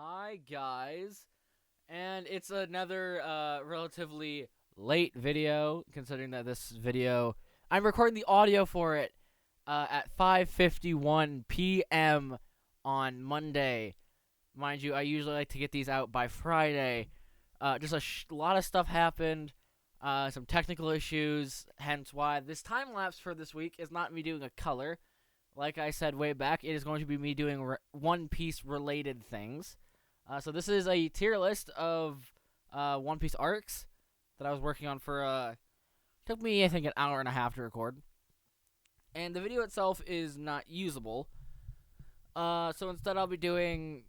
Hi, guys. And it's another relatively late video, considering that this video, I'm recording the audio for it at 5:51 p.m. on Monday. Mind you, I usually like to get these out by Friday. Just a lot of stuff happened, some technical issues, hence why this time lapse for this week is not me doing a color. Like I said way back, it is going to be me doing One Piece related things. So this is a tier list of One Piece arcs that I was working on for, took me, I think, an hour and a half to record. And the video itself is not usable. So instead I'll be doing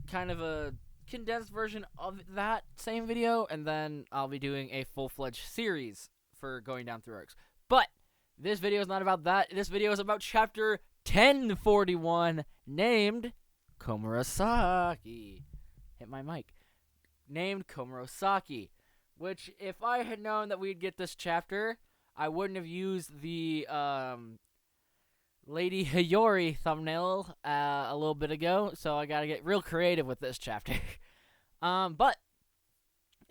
kind of a condensed version of that same video, and then I'll be doing a full-fledged series for going down through arcs. But this video is not about that. This video is about chapter 1041, named Komurasaki. Hit my mic. Named Komurasaki. Which, if I had known that we'd get this chapter, I wouldn't have used the Lady Hiyori thumbnail a little bit ago, so I gotta get real creative with this chapter. But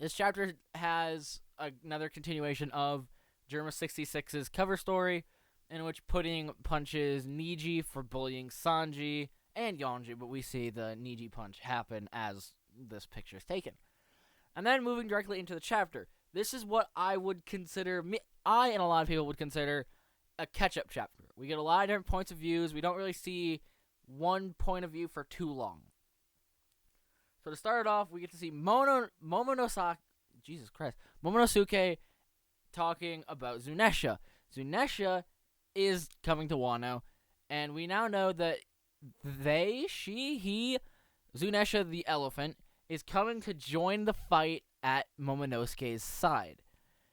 this chapter has another continuation of Germa 66's cover story, in which Pudding punches Niji for bullying Sanji and Yonji, but we see the Niji punch happen as this picture is taken. And then moving directly into the chapter, this is what I would consider, I and a lot of people would consider, a catch-up chapter. We get a lot of different points of views. We don't really see one point of view for too long. So to start off, we get to see Momonosuke talking about Zunesha. Zunesha is coming to Wano, and we now know that Zunesha the elephant, is coming to join the fight at Momonosuke's side.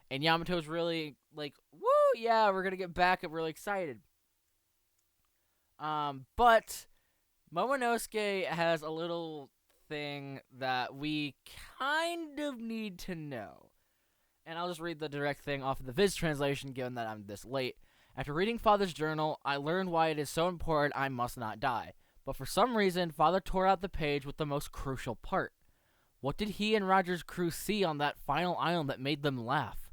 And Yamato's really like, woo, yeah, we're going to get back. I'm really excited. But Momonosuke has a little thing that we kind of need to know. And I'll just read the direct thing off of the Viz translation, given that I'm this late. After reading Father's journal, I learned why it is so important I must not die. But for some reason, Father tore out the page with the most crucial part. What did he and Roger's crew see on that final island that made them laugh?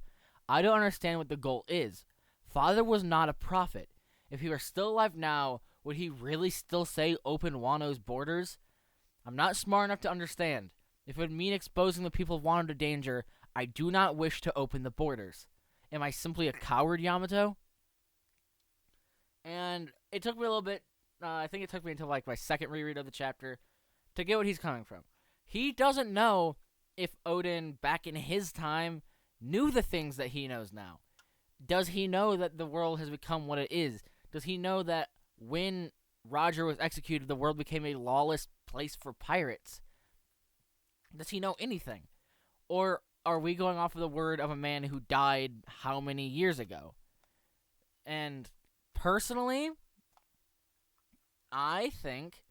I don't understand what the goal is. Father was not a prophet. If he were still alive now, would he really still say open Wano's borders? I'm not smart enough to understand. If it would mean exposing the people of Wano to danger, I do not wish to open the borders. Am I simply a coward, Yamato? And it took me a little bit, I think it took me until like my second reread of the chapter to get what he's coming from. He doesn't know if Odin, back in his time, knew the things that he knows now. Does he know that the world has become what it is? Does he know that when Roger was executed, the world became a lawless place for pirates? Does he know anything? Or are we going off of the word of a man who died how many years ago? And personally, I think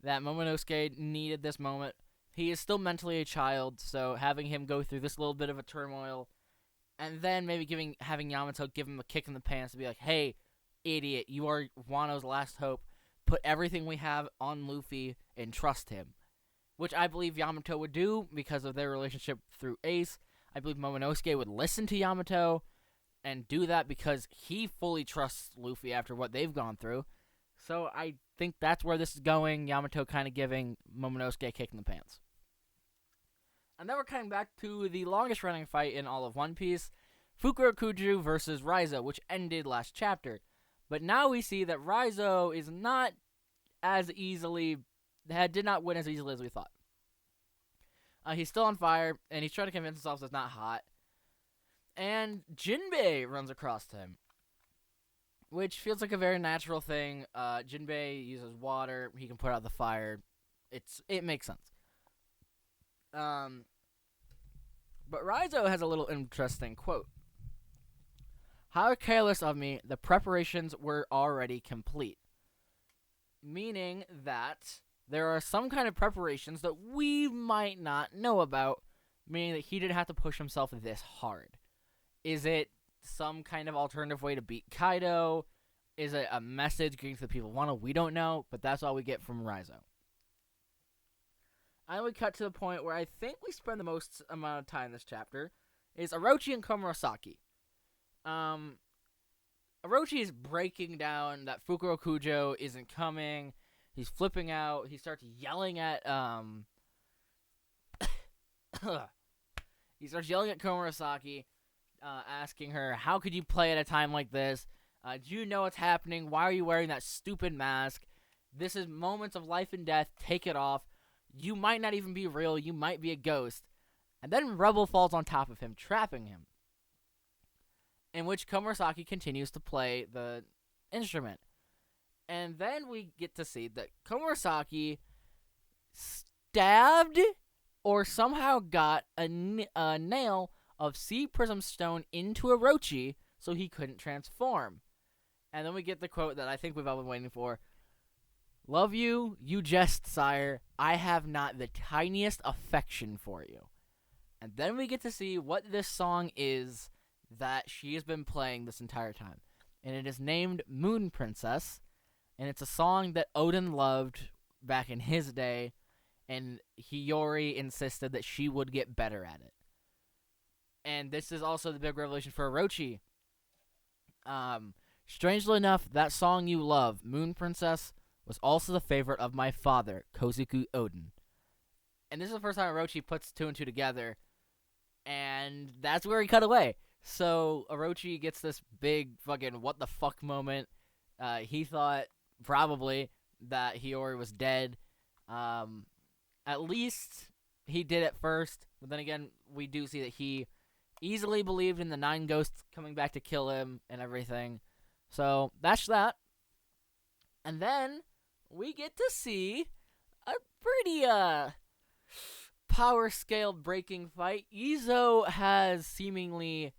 that Momonosuke needed this moment. He is still mentally a child, so having him go through this little bit of a turmoil, and then maybe having Yamato give him a kick in the pants to be like, hey, idiot, you are Wano's last hope. Put everything we have on Luffy and trust him. Which I believe Yamato would do because of their relationship through Ace. I believe Momonosuke would listen to Yamato and do that because he fully trusts Luffy after what they've gone through. So I think that's where this is going. Yamato kind of giving Momonosuke a kick in the pants. And then we're coming back to the longest running fight in all of One Piece, Fukurokuju versus Raizo, which ended last chapter. But now we see that Raizo is not as easily, did not win as easily as we thought. He's still on fire, and he's trying to convince himself that it's not hot. And Jinbei runs across him, which feels like a very natural thing. Jinbei uses water, he can put out the fire. It makes sense. But Raizo has a little interesting quote. How careless of me, the preparations were already complete. Meaning that there are some kind of preparations that we might not know about, meaning that he didn't have to push himself this hard. Is it some kind of alternative way to beat Kaido? Is it a message getting to the people of Wano? We don't know, but that's all we get from Raizo. I would cut to the point where I think we spend the most amount of time in this chapter is Orochi and Komurasaki. Orochi is breaking down that Fukuro Kujo isn't coming. He's flipping out. He starts yelling at he starts yelling at Komurasaki, asking her, "How could you play at a time like this? Do you know what's happening? Why are you wearing that stupid mask? This is moments of life and death. Take it off. You might not even be real. You might be a ghost." And then Rebel falls on top of him, trapping him. In which Komurasaki continues to play the instrument. And then we get to see that Komurasaki stabbed or somehow got a nail of Sea Prism Stone into Orochi so he couldn't transform. And then we get the quote that I think we've all been waiting for. "Love you, you jest, sire. I have not the tiniest affection for you." And then we get to see what this song is that she has been playing this entire time. And it is named Moon Princess. And it's a song that Odin loved back in his day. And Hiyori insisted that she would get better at it. And this is also the big revelation for Orochi. Strangely enough, that song you love, Moon Princess, was also the favorite of my father, Kozuku Odin. And this is the first time Orochi puts two and two together. And that's where he cut away. So Orochi gets this big fucking what the fuck moment. He thought probably that Hiyori was dead. At least he did at first. But then again, we do see that he easily believed in the 9 ghosts coming back to kill him and everything. So that's that. And then we get to see a pretty power scale breaking fight. Izo has seemingly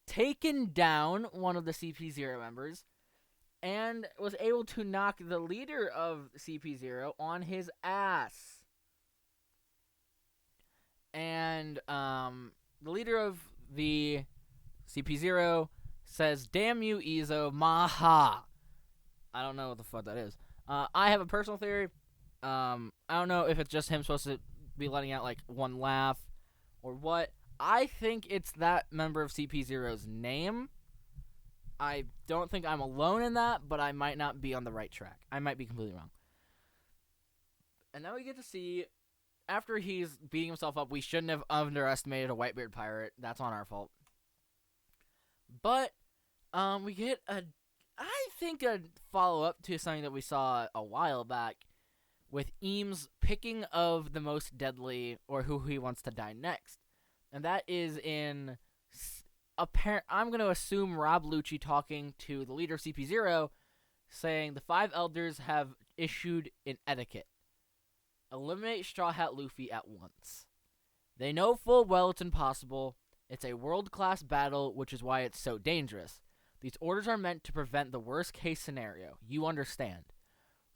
taken down one of the CP0 members and was able to knock the leader of CP0 on his ass. And the leader of the CP0 says, "Damn you, Izo, maha." I don't know what the fuck that is. I have a personal theory. I don't know if it's just him supposed to be letting out like one laugh or what. I think it's that member of CP0's name. I don't think I'm alone in that, but I might not be on the right track. I might be completely wrong. And now we get to see, after he's beating himself up, we shouldn't have underestimated a Whitebeard pirate. That's on our fault. But we get a follow-up to something that we saw a while back with Eames picking of the most deadly or who he wants to die next. And that is in I'm going to assume Rob Lucci talking to the leader of CP0 saying the 5 elders have issued an etiquette. Eliminate Straw Hat Luffy at once. They know full well it's impossible. It's a world-class battle, which is why it's so dangerous. These orders are meant to prevent the worst-case scenario. You understand.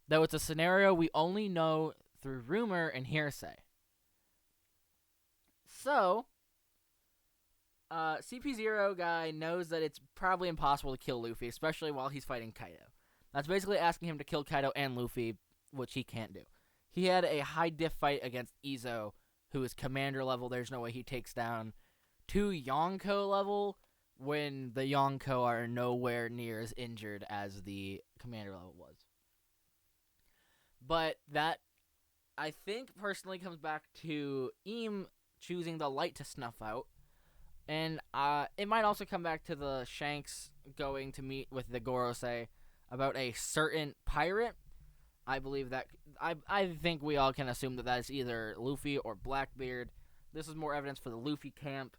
Though it's a scenario we only know through rumor and hearsay. So, CP0 guy knows that it's probably impossible to kill Luffy, especially while he's fighting Kaido. That's basically asking him to kill Kaido and Luffy, which he can't do. He had a high diff fight against Izo, who is commander level. There's no way he takes down 2 Yonko level when the Yonko are nowhere near as injured as the commander level was. But that, I think, personally comes back to Eam choosing the light to snuff out. And it might also come back to the Shanks going to meet with the Gorosei about a certain pirate. I believe that, I think we all can assume that that is either Luffy or Blackbeard. This is more evidence for the Luffy camp.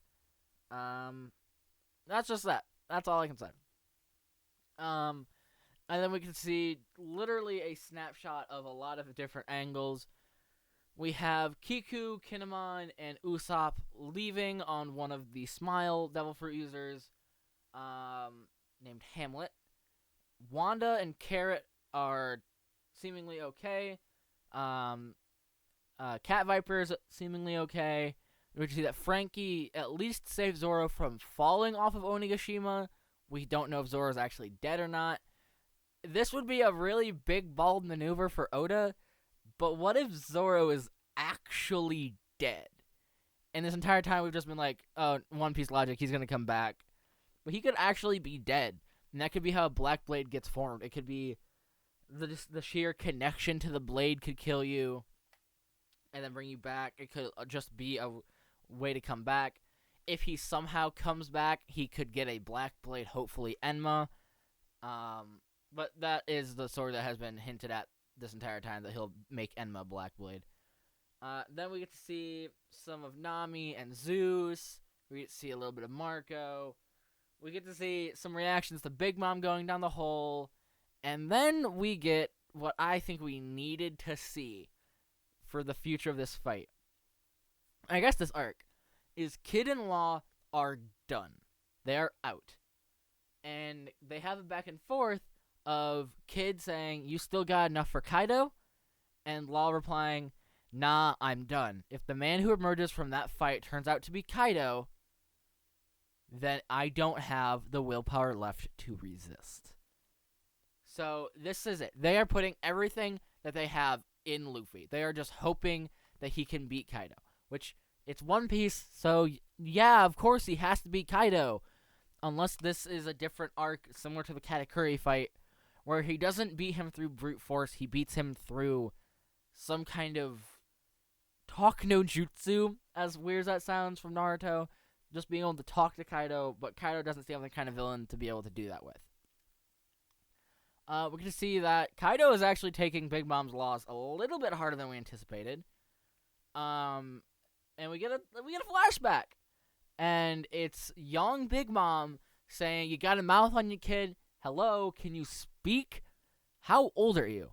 That's just that. That's all I can say. And then we can see literally a snapshot of a lot of different angles. We have Kiku, Kinemon, and Usopp leaving on one of the Smile Devil Fruit users named Hamlet. Wanda and Carrot are seemingly okay. Cat Viper's seemingly okay. We can see that Frankie at least saved Zoro from falling off of Onigashima. We don't know if Zoro's actually dead or not. This would be a really big, bald maneuver for Oda, But what if Zoro is actually dead? And this entire time we've just been like, oh, One Piece logic, he's going to come back. But he could actually be dead. And that could be how Black Blade gets formed. It could be the sheer connection to the blade could kill you and then bring you back. It could just be a way to come back. If he somehow comes back, he could get a Black Blade, hopefully Enma. But that is the sword that has been hinted at this entire time, that he'll make Enma Black Blade. Then we get to see some of Nami and Zeus. We get to see a little bit of Marco. We get to see some reactions to Big Mom going down the hole. And then we get what I think we needed to see for the future of this fight. I guess this arc is Kid and Law are done. They are out. And they have a back and forth of Kid saying, you still got enough for Kaido? And Law replying, nah, I'm done. If the man who emerges from that fight turns out to be Kaido, then I don't have the willpower left to resist. So this is it. They are putting everything that they have in Luffy. They are just hoping that he can beat Kaido, which it's One Piece, so yeah, of course he has to beat Kaido. Unless this is a different arc similar to the Katakuri fight, where he doesn't beat him through brute force, he beats him through some kind of talk no jutsu, as weird as that sounds from Naruto. Just being able to talk to Kaido, but Kaido doesn't seem like the kind of villain to be able to do that with. We can see that Kaido is actually taking Big Mom's loss a little bit harder than we anticipated. And we get a flashback. And it's young Big Mom saying, you got a mouth on you, kid. Hello, can you speak? How old are you?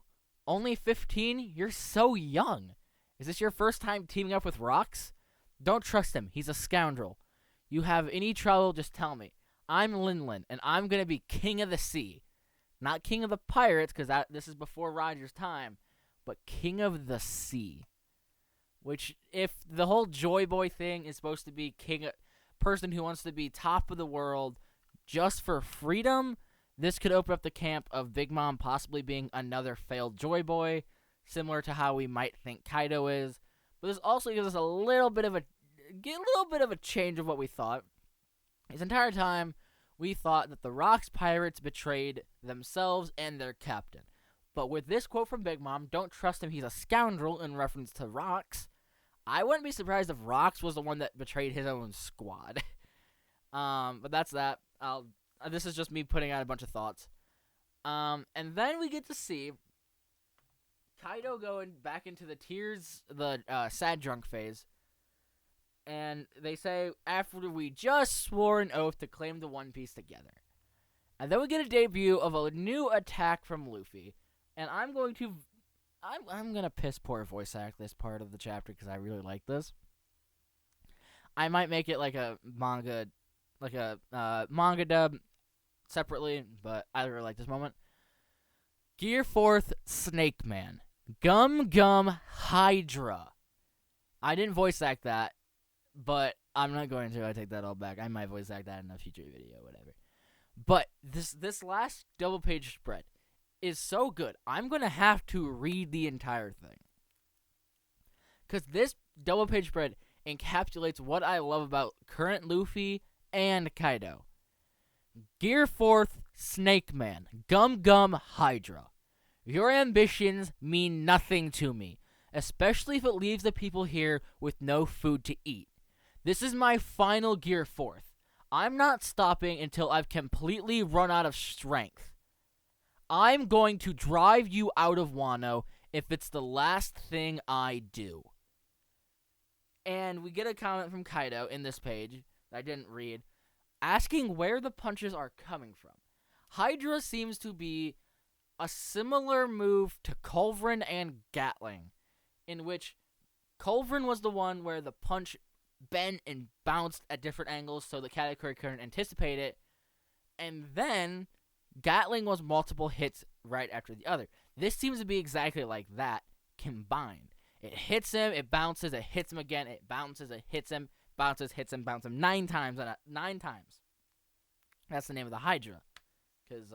Only 15? You're so young. Is this your first time teaming up with Rocks? Don't trust him. He's a scoundrel. You have any trouble, just tell me. I'm Linlin, and I'm going to be king of the sea. Not king of the pirates, because this is before Roger's time, but king of the sea. Which, if the whole Joy Boy thing is supposed to be person who wants to be top of the world just for freedom, this could open up the camp of Big Mom possibly being another failed Joy Boy, similar to how we might think Kaido is. But this also gives us a little bit of a change of what we thought. This entire time, we thought that the Rocks pirates betrayed themselves and their captain. But with this quote from Big Mom, don't trust him, he's a scoundrel, in reference to Rocks, I wouldn't be surprised if Rocks was the one that betrayed his own squad. But that's that. This is just me putting out a bunch of thoughts. And then we get to see Kaido going back into the sad drunk phase. And they say, after we just swore an oath to claim the One Piece together. And then we get a debut of a new attack from Luffy. And I'm going to piss poor voice act this part of the chapter because I really like this. I might make it like a manga dub separately, but I really like this moment. Gear 4th, Snake Man. Gum Gum Hydra. I didn't voice act that, but I'm not going to. I take that all back. I might voice act that in a future video, whatever. But this last double page spread is so good. I'm going to have to read the entire thing. Because this double page spread encapsulates what I love about current Luffy and Kaido. Gear 4th, Snake Man. Gum Gum Hydra. Your ambitions mean nothing to me, especially if it leaves the people here with no food to eat. This is my final Gear 4th. I'm not stopping until I've completely run out of strength. I'm going to drive you out of Wano if it's the last thing I do. And we get a comment from Kaido in this page that I didn't read, asking where the punches are coming from. Hydra seems to be a similar move to Culverin and Gatling, in which Culverin was the one where the punch bent and bounced at different angles so the Katakuri couldn't anticipate it, and then Gatling was multiple hits right after the other. This seems to be exactly like that, combined. It hits him, it bounces, it hits him again, it bounces, it hits him, bounces, hits him, bounces him 9 times. 9 times. That's the name of the Hydra. Because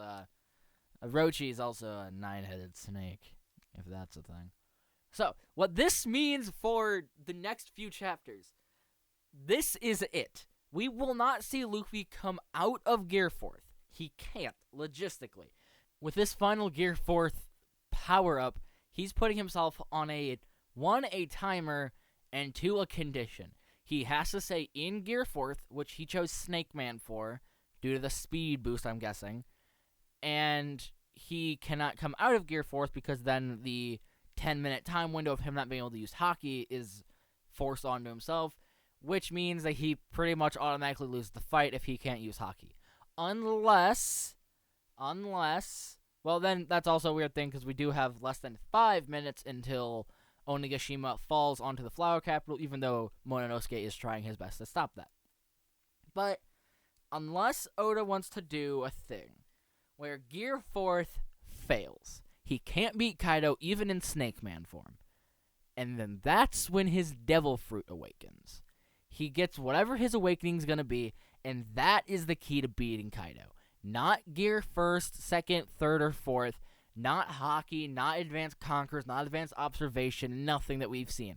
Orochi is also a 9-headed snake, if that's a thing. So, what this means for the next few chapters, this is it. We will not see Luffy come out of Gear 4th. He can't, logistically. With this final Gear 4th power-up, he's putting himself on a timer, and 2, a condition. He has to stay in Gear 4th, which he chose Snake Man for, due to the speed boost, I'm guessing. And he cannot come out of Gear 4th because then the 10-minute time window of him not being able to use Haki is forced onto himself, which means that he pretty much automatically loses the fight if he can't use Haki. Unless, well, then that's also a weird thing because we do have less than 5 minutes until Onigashima falls onto the Flower Capital, even though Momonosuke is trying his best to stop that. But unless Oda wants to do a thing where Gear 4th fails, he can't beat Kaido even in Snake Man form. And then that's when his Devil Fruit awakens. He gets whatever his awakening's gonna be, and that is the key to beating Kaido. Not Gear 1st, 2nd, 3rd, or 4th. Not Haki, not Advanced Conquerors, not Advanced Observation, nothing that we've seen.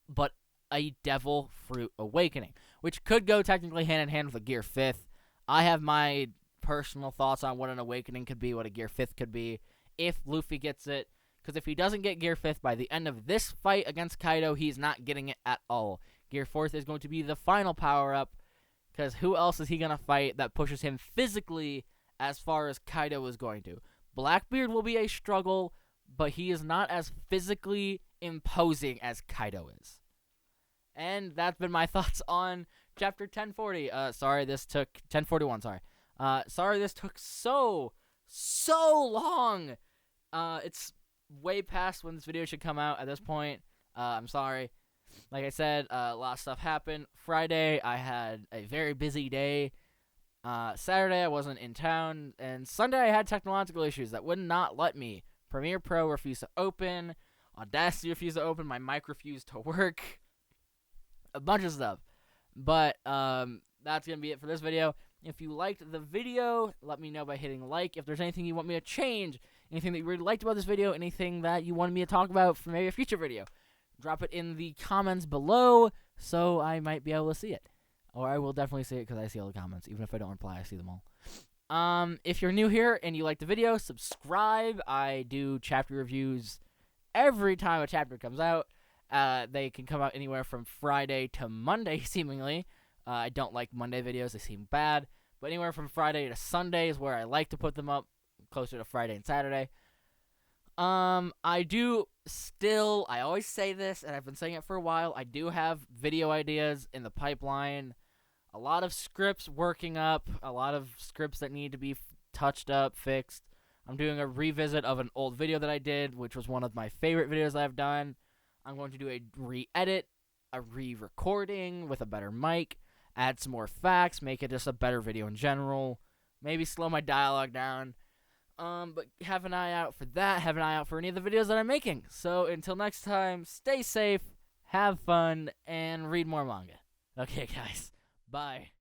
But a Devil Fruit awakening, which could go technically hand in hand with a Gear 5th. I have my personal thoughts on what an awakening could be, what a Gear 5th could be, if Luffy gets it. Because if he doesn't get Gear 5th by the end of this fight against Kaido, he's not getting it at all. Gear 4th is going to be the final power-up, because who else is he going to fight that pushes him physically as far as Kaido is going to? Blackbeard will be a struggle, but he is not as physically imposing as Kaido is. And that's been my thoughts on Chapter 1040. Sorry, this took... 1041, sorry. Sorry this took so long. It's way past when this video should come out at this point. I'm sorry. Like I said, a lot of stuff happened. Friday, I had a very busy day. Saturday, I wasn't in town. And Sunday, I had technological issues that would not let me. Premiere Pro refused to open. Audacity refused to open. My mic refused to work. A bunch of stuff. But that's going to be it for this video. If you liked the video, let me know by hitting like. If there's anything you want me to change, anything that you really liked about this video, anything that you wanted me to talk about for maybe a future video, drop it in the comments below so I might be able to see it. Or I will definitely see it because I see all the comments. Even if I don't reply, I see them all. If you're new here and you like the video, subscribe. I do chapter reviews every time a chapter comes out. They can come out anywhere from Friday to Monday, seemingly. I don't like Monday videos. They seem bad. But anywhere from Friday to Sunday is where I like to put them up, closer to Friday and Saturday. I do still, I always say this, and I've been saying it for a while, I do have video ideas in the pipeline. A lot of scripts working up, a lot of scripts that need to be touched up, fixed. I'm doing a revisit of an old video that I did, which was one of my favorite videos I've done. I'm going to do a re-edit, a re-recording with a better mic, add some more facts, make it just a better video in general, maybe slow my dialogue down. But have an eye out for that. Have an eye out for any of the videos that I'm making. So until next time, stay safe, have fun, and read more manga. Okay, guys. Bye.